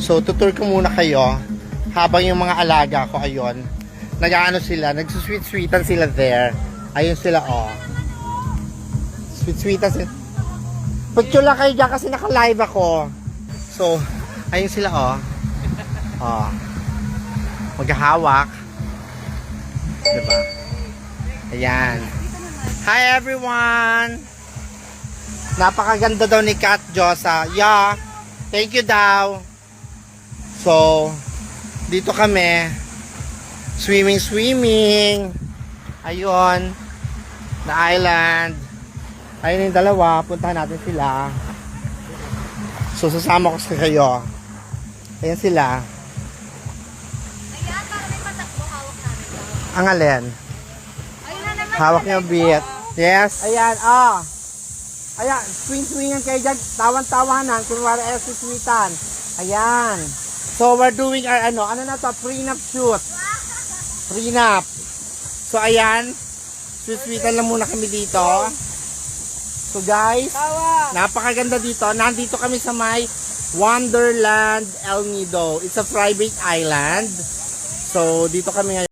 So, tutur ko muna kayo habang yung mga alaga ko, ayun, nag-ano sila, nagsusweet-sweetan sila there. Ayun sila, oh. Sweet-sweetan sila. Picture lang kayo dyan kasi naka-live ako. So, ayun sila, oh. Oh. Maghahawak. Diba? Ayan. Hi, everyone! Napakaganda daw ni Kat Josa. Yeah. Thank you daw. So, dito kami. Swimming. Ayun. The island. Ayun yung dalawa. Puntahan natin sila. So, sasama ko sa kayo. Ayan sila. Ayan, para may patakbo, hawak namin. Ang alin? Ayun na naman. Hawak niyo, Bit. Yes. Ayan, ah. Ayan, swing-swingan kayo dyan. Tawan-tawanan. Kunwari ay sweetan. Ayan. So, we're doing our, ano na to? Prenup shoot. Prenup. So, ayan. Sweet-sweetan lang muna kami dito. So, guys, napakaganda dito. Nandito kami sa may Wonderland El Nido. It's a private island. So, dito kami ngayon.